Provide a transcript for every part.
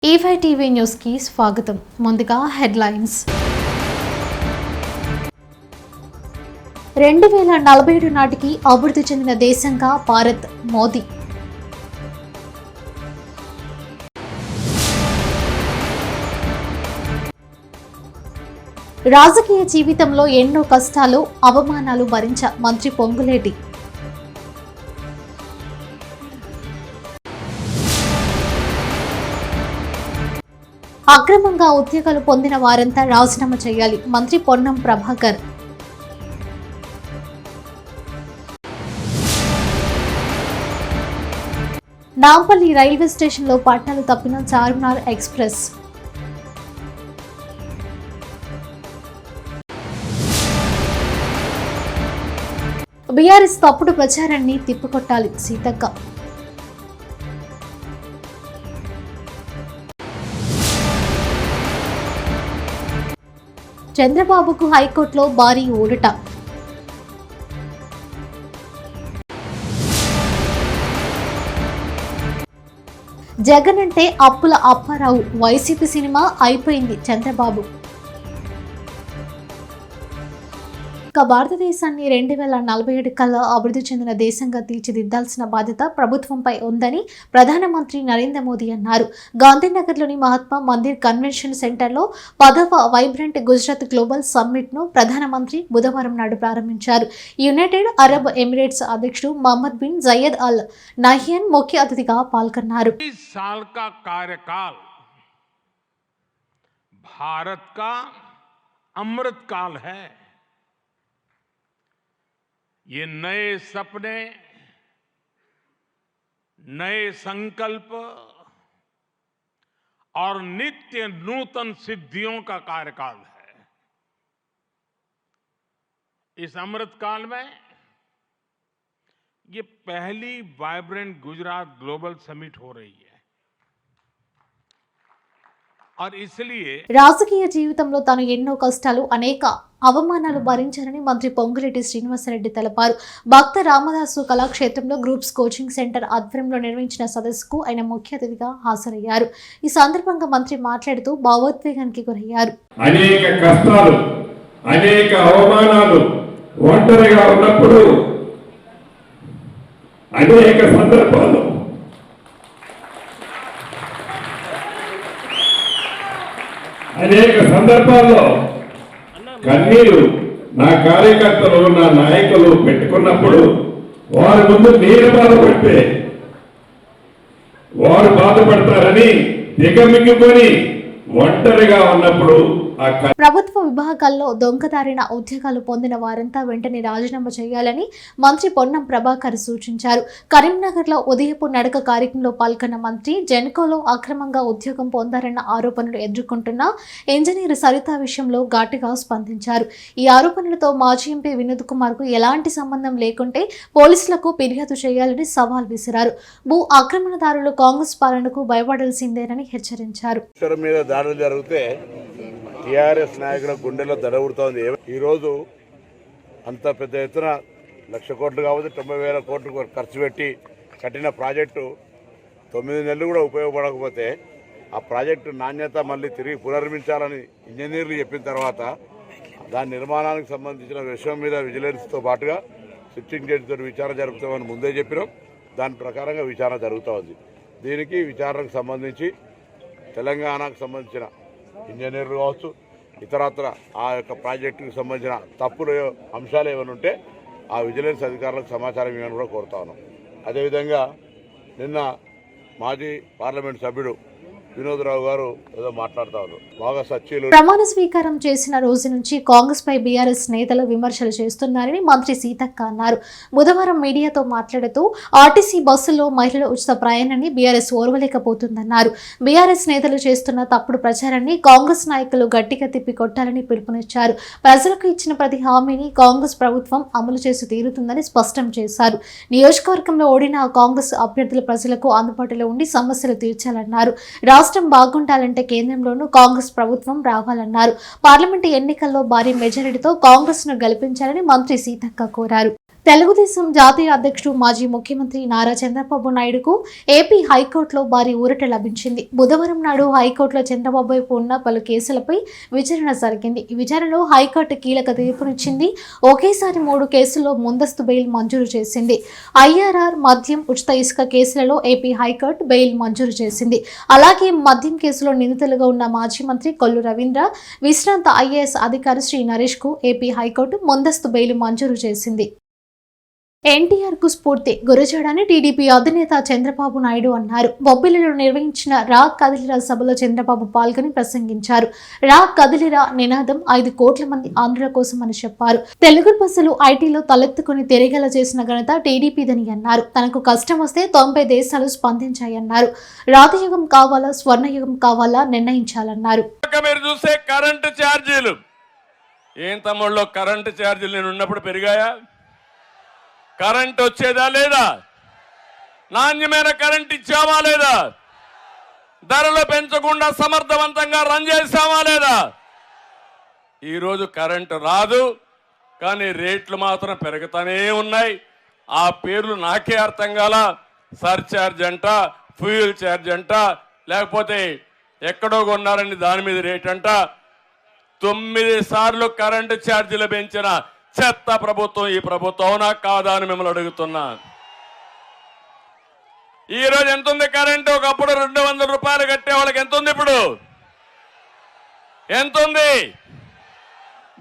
E5 TV news కి స్వాగతం. ముందుగా హెడ్లైన్స్. 2047 నాటికి అభివృద్ధి చెందిన దేశంగా భారత్, మోదీ. రాజకీయ జీవితంలో ఎన్నో కష్టాలు, అవమానాలు భరించ మంత్రి పొంగులేటి. అక్రమంగా ఉద్యోగాలు పొందిన వారంతా రాజీనామా చేయాలి, మంత్రి పొన్నం ప్రభాకర్. నాంపల్లి రైల్వే స్టేషన్లో పట్టాలు తప్పిన చార్మినార్ ఎక్స్ప్రెస్. బీఆర్ఎస్ తప్పుడు ప్రచారాన్ని తిప్పికొట్టాలి, సీతక్క. చంద్రబాబుకు హైకోర్టులో భారీ ఊరట. జగన్ అంటే అప్పుల అప్పారావు, వైసీపీ సినిమా అయిపోయింది చంద్రబాబు. ఇక భారతదేశాన్ని 2047 కల్లా అభివృద్ధి చెందిన దేశంగా తీర్చిదిద్దాల్సిన బాధ్యత ప్రభుత్వంపై ఉందని ప్రధానమంత్రి నరేంద్ర మోదీ అన్నారు. గాంధీనగర్లోని మహాత్మా మందిర్ కన్వెన్షన్ సెంటర్లో 10వ వైబ్రెంట్ గుజరాత్ గ్లోబల్ సమ్మిట్ ను ప్రధానమంత్రి బుధవారం నాడు ప్రారంభించారు. యునైటెడ్ అరబ్ ఎమిరేట్స్ అధ్యక్షుడు Mohamed bin Zayed Al Nahyan ముఖ్య అతిథిగా పాల్గొన్నారు. भारत का अमृत काल है। ये नए सपने, नए संकल्प और नित्य नूतन सिद्धियों का कार्यकाल है। इस अमृत काल में ये पहली वाइब्रेंट गुजरात ग्लोबल समिट हो रही है। రాజకీయ జీవితంలో తాను ఎన్నో కష్టాలు, అనేక అవమానాలు భరించారని మంత్రి పొంగులేటి శ్రీనివాసరెడ్డి తెలిపారు. భక్త రామదాసు కళాక్షేత్రంలో గ్రూప్స్ కోచింగ్ సెంటర్ ఆధ్వర్యంలో నిర్వహించిన సదస్సుకు ఆయన ముఖ్య అతిథిగా హాజరయ్యారు. ఈ సందర్భంగా మంత్రి మాట్లాడుతూ భావోద్వేగానికి గురయ్యారు. అనేక కష్టాలు, అనేక అవమానాలు, ఒంటరిగా ఉన్నప్పుడు అనేక సందర్భాలు కన్నీరు నా కార్యకర్తలు, నా నాయకులు పెట్టుకున్నప్పుడు వారి ముందు నేను బాధపడితే వారు బాధపడతారని దిగమింగుకొని ఒంటరిగా ఉన్నప్పుడు ప్రభుత్వ విభాగాల్లో దొంగదారిన ఉద్యోగాలు పొందిన వారంతా వెంటనే రాజీనామా చేయాలని మంత్రి పొన్నం ప్రభాకర్ సూచించారు. కరీంనగర్లో ఉదయపు నడక కార్యక్రమంలో పాల్గొన్న మంత్రి జెన్కోలో అక్రమంగా ఉద్యోగం పొందారన్న ఆరోపణలు ఎదుర్కొంటున్న ఇంజనీర్ సరిత విషయంలో ఘాటుగా స్పందించారు. ఈ ఆరోపణలతో మాజీ ఎంపీ వినోద్ కుమార్ కు ఎలాంటి సంబంధం లేకుంటే పోలీసులకు ఫిర్యాదు చేయాలని సవాల్ విసిరారు. భూ ఆక్రమణదారులు కాంగ్రెస్ పాలనకు భయపడాల్సిందేనని హెచ్చరించారు. టీఆర్ఎస్ నాయకుల గుండెల్లో దడవుడుతోంది. ఈరోజు అంత పెద్ద ఎత్తున 1,00,000 కోట్లు కావచ్చు, 90,000 కోట్లు ఖర్చు పెట్టి కట్టిన ప్రాజెక్టు 9 నెలలు కూడా ఉపయోగపడకపోతే ఆ ప్రాజెక్టు నాణ్యత మళ్ళీ తిరిగి పునర్మించాలని ఇంజనీర్లు చెప్పిన తర్వాత దాని నిర్మాణానికి సంబంధించిన విషయం మీద విజిలెన్స్తో పాటుగా సిట్టింగ్ జడ్జితో విచారణ జరుపుతామని ముందే చెప్పినాం. దాని ప్రకారంగా విచారణ జరుగుతూ ఉంది. దీనికి విచారణకు సంబంధించి తెలంగాణకు సంబంధించిన ఇంజనీర్లు కావచ్చు, ఇతరత్ర ఆ యొక్క ప్రాజెక్టుకు సంబంధించిన తప్పులు అంశాలు ఏమైనా ఉంటే ఆ విజిలెన్స్ అధికారులకు సమాచారం ఇవ్వని కూడా కోరుతా ఉన్నాం. అదేవిధంగా నిన్న మాజీ పార్లమెంట్ సభ్యుడు వినోదరావు గారు ఏదో మాట్లాడుతారు. బాగా సచ్చీలు ప్రమాణ స్వీకారం చేసిన రోజు నుంచి కాంగ్రెస్ పై బీఆర్ఎస్ నేతలు విమర్శలు చేస్తున్నారని మంత్రి సీతక్క అన్నారు. బుధవారం మీడియాతో మాట్లాడుతూ ఆర్టీసీ బస్సుల్లో మహిళల ఉచిత ప్రయాణాన్ని బీఆర్ఎస్ ఓర్వలేకపోతుందన్నారు. బీఆర్ఎస్ నేతలు చేస్తున్న తప్పుడు ప్రచారాన్ని కాంగ్రెస్ నాయకులు గట్టిగా తిప్పి కొట్టాలని పిలుపునిచ్చారు. ప్రజలకు ఇచ్చిన ప్రతి హామీని కాంగ్రెస్ ప్రభుత్వం అమలు చేసి తీరుతుందని స్పష్టం చేశారు. నియోజకవర్గంలో ఓడిన కాంగ్రెస్ అభ్యర్థుల ప్రజలకు అందుబాటులో ఉండి సమస్యలు తీర్చాలన్నారు. రాష్ట్రం బాగుండాలంటే కేంద్రంలోనూ కాంగ్రెస్ ప్రభుత్వం రావాలన్నారు. పార్లమెంటు ఎన్నికల్లో భారీ మెజారిటీతో కాంగ్రెస్ ను గెలిపించాలని మంత్రి సీతక్క కోరారు. తెలుగుదేశం జాతీయ అధ్యక్షుడు మాజీ ముఖ్యమంత్రి నారా చంద్రబాబు నాయుడుకు ఏపీ హైకోర్టులో భారీ ఊరట లభించింది. బుధవారం నాడు హైకోర్టులో చంద్రబాబు వైపు ఉన్న పలు కేసులపై విచారణ జరిగింది. ఈ విచారణలో హైకోర్టు కీలక తీర్పునిచ్చింది. ఒకేసారి 3 కేసుల్లో ముందస్తు బెయిల్ మంజూరు చేసింది. ఐఆర్ఆర్, మద్యం, ఉచిత ఇసుక కేసులలో ఏపీ హైకోర్టు బెయిల్ మంజూరు చేసింది. అలాగే మద్యం కేసులో నిందితులుగా ఉన్న మాజీ మంత్రి కొల్లు రవీంద్ర, విశ్రాంత ఐఏఎస్ అధికారి శ్రీ నరేష్ కు ఏపీ హైకోర్టు ముందస్తు బెయిల్ మంజూరు చేసింది. ఎన్టీఆర్ కు స్ఫూర్తి గురజాడని టీడీపీ అధినేత చంద్రబాబు నాయుడు అన్నారు. బొబ్బిలిలో నిర్వహించిన రా కదిలిరా సభలో చంద్రబాబు పాల్గొని ప్రసంగించారు. రా కదిలిరా నినాదం 5 కోట్ల మంది ఆంధ్రుల కోసం అని చెప్పారు. తెలుగు బస్సులు ఐటీలో తలెత్తుకుని తిరిగేలా చేసిన ఘనత టీడీపీదని అన్నారు. తనకు కష్టం వస్తే 90 దేశాలు స్పందించాయన్నారు. రాతయుగం కావాలా, స్వర్ణయుగం కావాలా నిర్ణయించాలన్నారు. మీరు చూస్తే కరెంటు ఛార్జీలు ఏం తమ్ముళ్ళు, కరెంటు ఛార్జీలు నేను ఉన్నప్పుడు పెరిగాయా? కరెంట్ వచ్చేదా లేదా? నాణ్యమైన కరెంట్ ఇచ్చామా లేదా? ధరలు పెంచకుండా సమర్థవంతంగా రన్ చేసామా లేదా? ఈరోజు కరెంటు రాదు, కానీ రేట్లు మాత్రం పెరుగుతూనే ఉన్నాయి. ఆ పేర్లు నాకే అర్థం కాల. సర్ఛార్జ్ అంట, ఫ్యూయల్ ఛార్జ్ అంట, లేకపోతే ఎక్కడో కొన్నారని దాని మీద రేట్ అంట. 9 సార్లు కరెంటు ఛార్జీలు పెంచిన చెత్త ప్రభుత్వం ఈ ప్రభుత్వం, అవునా కాదా అని మిమ్మల్ని అడుగుతున్నా. ఈ రోజు ఎంత ఉంది కరెంటు? ఒకప్పుడు 200 రూపాయలు కట్టే వాళ్ళకి ఎంత ఉంది? ఇప్పుడు ఎంత ఉంది?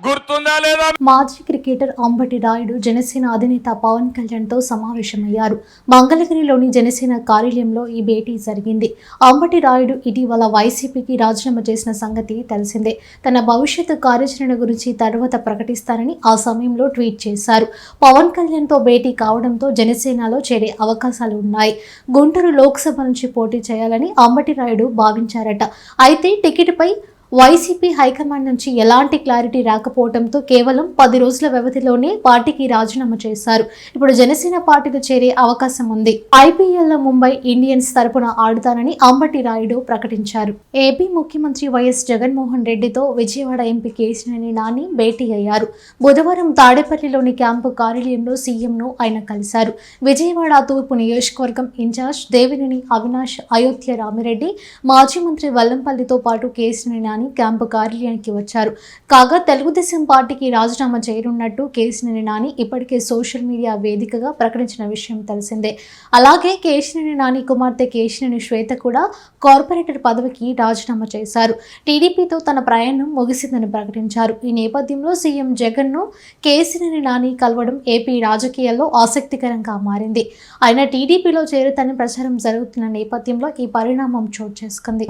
గుర్తుందా లేదా? మాజీ క్రికెటర్ అంబటి రాయుడు జనసేన అధినేత పవన్ కళ్యాణ్ తో సమావేశమయ్యారు. మంగళగిరిలోని జనసేన కార్యాలయంలో ఈ భేటీ జరిగింది. అంబటి రాయుడు ఇటీవల వైసీపీకి రాజీనామా చేసిన సంగతి తెలిసిందే. తన భవిష్యత్తు కార్యాచరణ గురించి తర్వాత ప్రకటిస్తారని ఆ సమయంలో ట్వీట్ చేశారు. పవన్ కళ్యాణ్ తో భేటీ కావడంతో జనసేనలో చేరే అవకాశాలు ఉన్నాయి. గుంటూరు లోక్సభ నుంచి పోటీ చేయాలని అంబటి రాయుడు భావించారట. అయితే టికెట్పై వైసీపీ హైకమాండ్ నుంచి ఎలాంటి క్లారిటీ రాకపోవడంతో కేవలం 10 రోజుల వ్యవధిలోనే పార్టీకి రాజీనామా చేశారు. ఇప్పుడు జనసేన పార్టీలో చేరే అవకాశం ఉంది. ఐపీఎల్లో ముంబై ఇండియన్స్ తరపున ఆడుతానని అంబటి రాయుడు ప్రకటించారు. ఏపీ ముఖ్యమంత్రి వైఎస్ జగన్మోహన్ రెడ్డితో విజయవాడ ఎంపీ కేశినేని నాని భేటీ అయ్యారు. బుధవారం తాడేపల్లిలోని క్యాంపు కార్యాలయంలో సీఎంను ఆయన కలిశారు. విజయవాడ తూర్పు నియోజకవర్గం ఇన్ఛార్జ్ దేవినేని అవినాష్, అయోధ్య రామిరెడ్డి, మాజీ మంత్రి వల్లంపల్లితో పాటు కేశినేని నాని క్యాంపు కార్యాలయానికి వచ్చారు. కాగా తెలుగుదేశం పార్టీకి రాజీనామా చేయనున్నట్టు కేశినేని నాని ఇప్పటికే సోషల్ మీడియా వేదికగా ప్రకటించిన విషయం తెలిసిందే. అలాగే కేశినేని నాని కుమార్తె కేశినేని శ్వేత కూడా కార్పొరేటర్ పదవికి రాజీనామా చేశారు. టీడీపీతో తన ప్రయాణం ముగిసిందని ప్రకటించారు. ఈ నేపథ్యంలో సీఎం జగన్ను కేశినేని నాని కలవడం ఏపీ రాజకీయాల్లో ఆసక్తికరంగా మారింది. ఆయన టీడీపీలో చేరుతానని ప్రచారం జరుగుతున్న నేపథ్యంలో ఈ పరిణామం చోటు చేసుకుంది.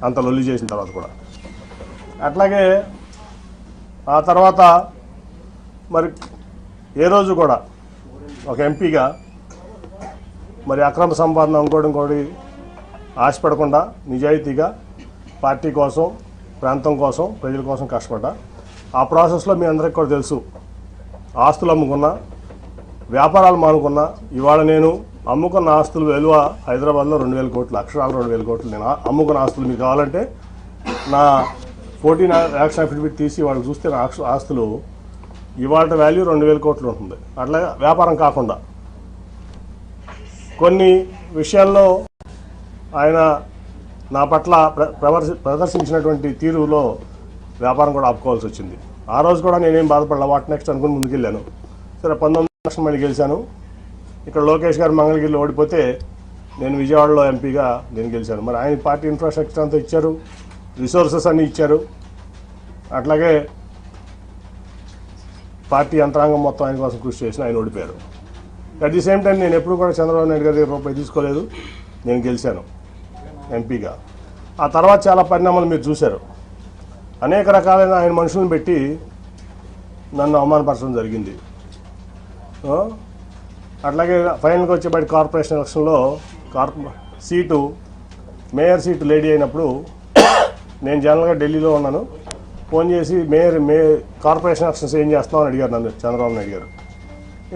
అంత లొల్లి చేసిన తర్వాత కూడా అట్లాగే ఆ తర్వాత మరి ఏ రోజు కూడా ఒక ఎంపీగా మరి అక్రమ సంపాదన ఇంకోటి ఆశపడకుండా నిజాయితీగా పార్టీ కోసం, ప్రాంతం కోసం, ప్రజల కోసం కష్టపడ్డా. ఆ ప్రాసెస్లో మీ అందరికీ కూడా తెలుసు, ఆస్తులు అమ్ముకున్నా, వ్యాపారాలు మానుకున్నా. ఇవాళ నేను అమ్ముకున్న ఆస్తులు విలువ హైదరాబాద్లో 2,000 కోట్లు, అక్షరాలు 2,000 కోట్లు. నేను అమ్ముకున్న ఆస్తులు మీకు కావాలంటే నా 14 యాక్షన్ అఫిడవిట్ తీసి వాళ్ళకి చూస్తే నా ఆస్తులు ఇవాళ వాల్యూ 2,000 కోట్లు ఉంటుంది. అట్లా వ్యాపారం కాకుండా కొన్ని విషయాల్లో ఆయన నా పట్ల ప్రదర్శించినటువంటి తీరులో వ్యాపారం కూడా ఆపుకోవాల్సి వచ్చింది. ఆ రోజు కూడా నేనేం బాధపడలా, వాట్ నెక్స్ట్ అనుకుని ముందుకెళ్ళాను. సరే 19 లక్షలు మళ్ళీ గెలిచాను. ఇక్కడ లోకేష్ గారు మంగళగిరిలో ఓడిపోతే నేను విజయవాడలో ఎంపీగా నేను గెలిచాను. మరి ఆయన పార్టీ ఇన్ఫ్రాస్ట్రక్చర్ అంతా ఇచ్చారు, రిసోర్సెస్ అన్నీ ఇచ్చారు. అట్లాగే పార్టీ యంత్రాంగం మొత్తం ఆయన కోసం కృషి చేసిన ఆయన ఓడిపోయారు. అట్ ది సేమ్ టైం నేను ఎప్పుడు కూడా చంద్రబాబు నాయుడు గారి దగ్గర రూపాయి తీసుకోలేదు, నేను గెలిచాను ఎంపీగా. ఆ తర్వాత చాలా పరిణామాలు మీరు చూశారు. అనేక రకాలైన ఆయన మనుషులను పెట్టి నన్ను అవమానపరచడం జరిగింది. అట్లాగే ఫైనల్గా వచ్చేబడి కార్పొరేషన్ ఎలక్షన్లో మేయర్ సీటు లేడీ అయినప్పుడు నేను జనరల్గా ఢిల్లీలో ఉన్నాను. ఫోన్ చేసి కార్పొరేషన్ ఎలక్షన్స్ ఏం చేస్తామని అడిగారు నన్ను చంద్రబాబు నాయుడు గారు.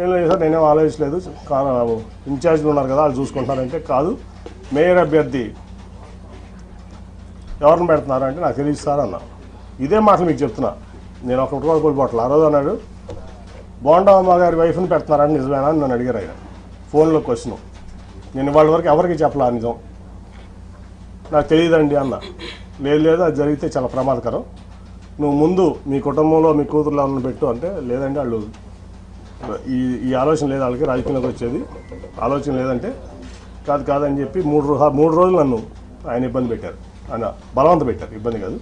ఏం లేదు సార్, నేనేం ఆలోచించలేదు, ఇన్ఛార్జ్లు ఉన్నారు కదా వాళ్ళు చూసుకుంటారంటే, కాదు మేయర్ అభ్యర్థి ఎవరిని పెడుతున్నారు అంటే నాకు తెలియదు సార్ అన్నా. ఇదే మాటలు మీకు చెప్తున్నా, నేను ఒకటి కూడా కోల్పోవట్లేదు. ఆ రోజు అన్నాడు బోండమ్మ గారి వైఫ్ని పెడుతున్నారని నిజమేనా అని నన్ను అడిగారు ఆయన ఫోన్లో క్వశ్చన్. నేను వాళ్ళ వరకు ఎవరికి చెప్పలా నిజం, నాకు తెలియదండి అన్న. లేదు అది జరిగితే చాలా ప్రమాదకరం, నువ్వు ముందు మీ కుటుంబంలో మీ కూతురులో ఉన్న పెట్టు అంటే, లేదండి వాళ్ళు ఈ ఆలోచన లేదు వాళ్ళకి, రాజకీయంలోకి వచ్చేది ఆలోచన లేదంటే కాదని చెప్పి 3 రోజులు నన్ను ఆయన ఇబ్బంది పెట్టారు, ఆయన బలవంత పెట్టారు, ఇబ్బంది కాదు.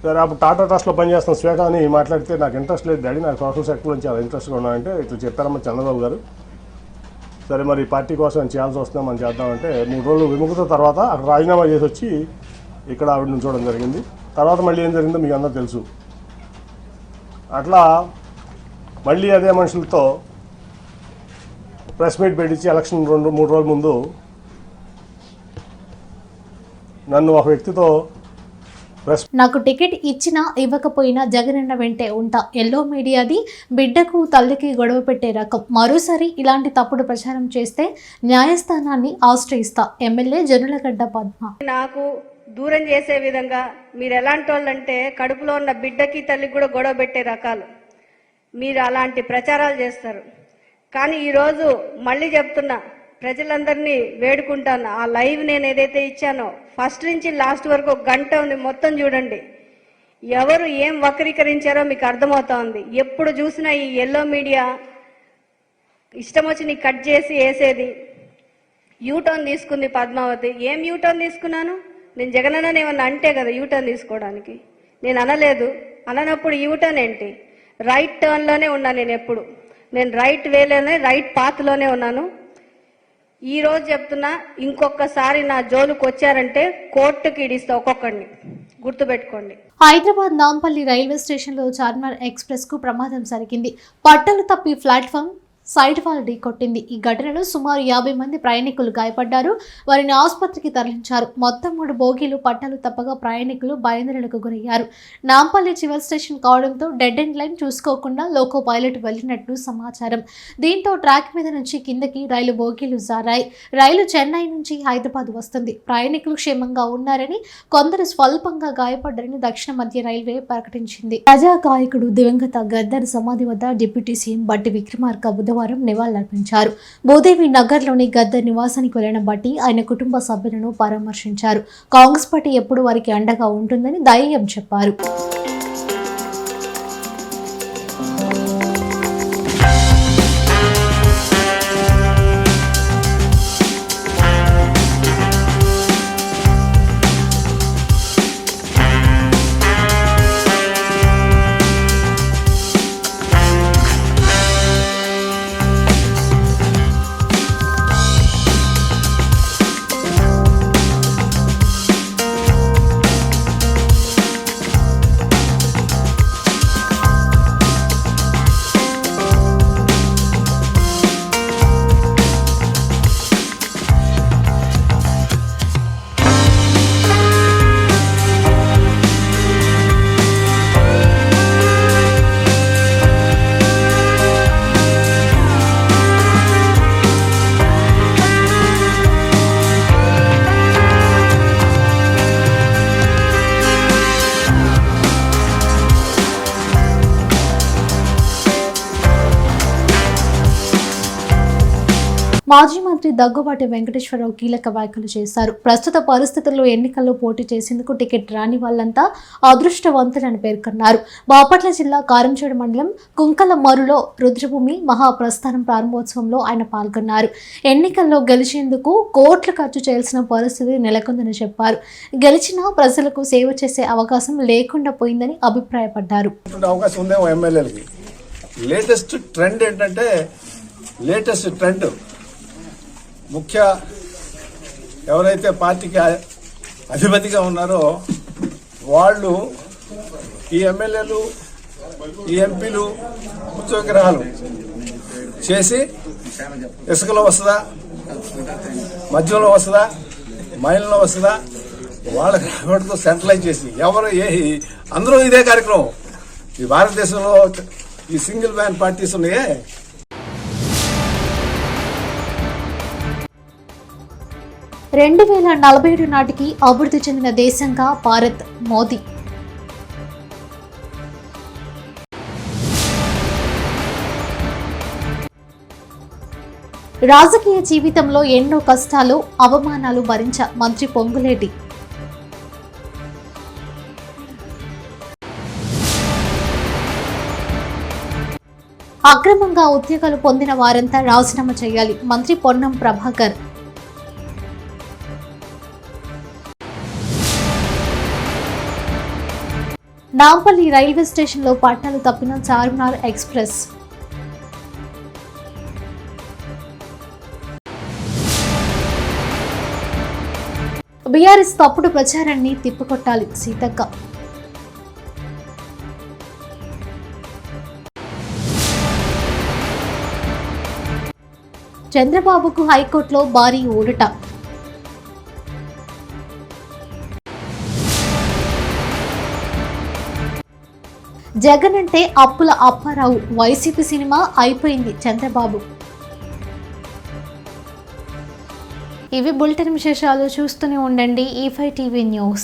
సరే అప్పుడు టాటా ట్రస్ట్లో పనిచేస్తున్న శ్వేత అని మాట్లాడితే నాకు ఇంట్రెస్ట్ లేదు డాడీ, నాకు సోషల్ సెక్టర్లో చాలా ఇంట్రెస్ట్గా ఉన్నాయంటే ఇట్లా చెప్పారమ్మ చంద్రబాబు గారు. సరే మరి పార్టీ కోసం నేను చేయాల్సి వస్తుందా మనం చేద్దామంటే 3 రోజులు విముఖత తర్వాత అక్కడ రాజీనామా చేసి వచ్చి ఇక్కడ ఆవిడ నుంచోవడం జరిగింది. తర్వాత మళ్ళీ ఏం జరిగిందో మీకు అందరూ తెలుసు. అట్లా మళ్ళీ అదే మనుషులతో ప్రెస్ మీట్ పెట్టించి ఎలక్షన్ 2-3 రోజుల ముందు నన్ను ఒక వ్యక్తితో నాకు టికెట్ ఇచ్చినా ఇవ్వకపోయినా జగనన్న వెంటే ఉంటా, ఎల్లో మీడియాది బిడ్డకు తల్లికి గొడవ పెట్టే రకం, మరోసారి ఇలాంటి తప్పుడు ప్రచారం చేస్తే న్యాయస్థానాన్ని ఆశ్రయిస్తా, ఎమ్మెల్యే జనులగడ్డ పద్మ. నాకు దూరం చేసే విధంగా మీరు ఎలాంటి వాళ్ళంటే కడుపులో ఉన్న బిడ్డకి తల్లికి కూడా గొడవ పెట్టే రకాలు మీరు అలాంటి ప్రచారాలు చేస్తారు. కానీ ఈరోజు మళ్ళీ చెప్తున్నా, ప్రజలందరినీ వేడుకుంటాను, ఆ లైవ్ నేను ఏదైతే ఇచ్చానో ఫస్ట్ నుంచి లాస్ట్ వరకు 1 గంట ఉంది, మొత్తం చూడండి. ఎవరు ఏం వక్రీకరించారో మీకు అర్థమవుతా ఉంది. ఎప్పుడు చూసినా ఈ ఎల్లో మీడియా ఇష్టం వచ్చి నీ కట్ చేసి వేసేది. యూటర్న్ తీసుకుంది పద్మావతి. ఏం యూటర్న్ తీసుకున్నాను నేను? జగనన్న ఏమన్నా అంటే కదా యూటర్న్ తీసుకోవడానికి, నేను అనలేదు. అననప్పుడు యూటర్న్ ఏంటి? రైట్ టర్న్లోనే ఉన్నాను నేను ఎప్పుడు. నేను రైట్ వేలోనే రైట్ పాత్లోనే ఉన్నాను. ఈ రోజు చెప్తున్నా, ఇంకొకసారి నా జోలుకు వచ్చారంటే కోర్టుకి ఇడిస్తా ఒక్కొక్కడిని, గుర్తుపెట్టుకోండి. హైదరాబాద్ నాంపల్లి రైల్వే స్టేషన్లో చార్మినార్ ఎక్స్ప్రెస్ కు ప్రమాదం జరిగింది. పట్టలు తప్పి ప్లాట్ఫామ్ సైడ్ వాల్ ఢీకొట్టింది. ఈ ఘటనలో సుమారు 50 మంది ప్రయాణికులు గాయపడ్డారు, వారిని ఆసుపత్రికి తరలించారు. మొత్తం 3 బోగీలు పట్టాలు తప్పగా ప్రయాణికులు భయాందోళనకు గురయ్యారు. నాంపల్లి చివరి స్టేషన్ కావడంతో డెడ్ ఎండ్ లైన్ చూసుకోకుండా లోకో పైలట్ వెళ్లినట్లు సమాచారం. దీంతో ట్రాక్ మీద నుంచి కిందకి రైలు బోగీలు జారాయి. రైలు చెన్నై నుంచి హైదరాబాద్ వస్తుంది. ప్రయాణికులు క్షేమంగా ఉన్నారని, కొందరు స్వల్పంగా గాయపడ్డారని దక్షిణ మధ్య రైల్వే ప్రకటించింది. ప్రజా గాయకుడు దివంగత గద్దర్ సమాధి వద్ద డిప్యూటీ సీఎం బట్టి విక్రమార్క బుధవారం నివాళులర్పించారు. భూదేవి నగర్లోని గద్దర్ నివాసానికి వెళ్లిన బట్టి ఆయన కుటుంబ సభ్యులను పరామర్శించారు. కాంగ్రెస్ పార్టీ ఎప్పుడు వారికి అండగా ఉంటుందని ధైర్యం చెప్పారు. మాజీ మంత్రి దగ్గుబాటి వెంకటేశ్వరరావు కీలక వ్యాఖ్యలు చేశారు. ప్రస్తుత పరిస్థితుల్లో ఎన్నికల్లో పోటీ చేసేందుకు టికెట్ రాని వాళ్ళంతా అదృష్టవంతులని పేర్కొన్నారు. బాపట్ల జిల్లా కారంచేడు మండలం కుంకలమరులో రుద్రభూమి మహాప్రస్థానం ప్రారంభోత్సవంలో ఆయన పాల్గొన్నారు. ఎన్నికల్లో గెలిచేందుకు కోట్లు ఖర్చు చేయాల్సిన పరిస్థితి నెలకొందని చెప్పారు. గెలిచినా ప్రజలకు సేవ చేసే అవకాశం లేకుండా పోయిందని అభిప్రాయపడ్డారు. లేటెస్ట్ ట్రెండ్ ఏంటంటే, ముఖ్య ఎవరైతే పార్టీకి అధిపతిగా ఉన్నారో వాళ్ళు ఈ ఎమ్మెల్యేలు, ఈ ఎంపీలు ఉత్సవగ్రహాలు చేసి ఇసుకలో వస్తుందా, మధ్యలో వస్తుందా, మైల్లో వస్తుందా, వాళ్ళకి రాబడితో సెంట్రలైజ్ చేసి ఎవరు అందరూ ఇదే కార్యక్రమం. ఈ భారతదేశంలో ఈ సింగిల్ మ్యాన్ పార్టీస్ ఉన్నాయే. 2047 నాటికి అభివృద్ధి చెందిన దేశంగా భారత్, మోదీ. రాజకీయ జీవితంలో ఎన్నో కష్టాలు, అవమానాలు భరించ మంత్రి పొంగులేటి. అక్రమంగా ఉద్యోగాలు పొందిన వారంతా రాజీనామా చేయాలి, మంత్రి పొన్నం ప్రభాకర్. నాంపల్లి రైల్వే స్టేషన్లో పట్టాలు తప్పిన చార్మినార్ ఎక్స్ప్రెస్. బీఆర్ఎస్ తప్పుడు ప్రచారాన్ని తిప్పికొట్టాలి, సీతక్క. చంద్రబాబుకు హైకోర్టులో భారీ ఊరట. జగన్ అంటే అప్పుల అప్పారావు, వైసీపీ సినిమా అయిపోయింది చంద్రబాబు. ఇవి బులెటిన్ విశేషాలు. చూస్తూనే ఉండండి E5 టీవీ న్యూస్.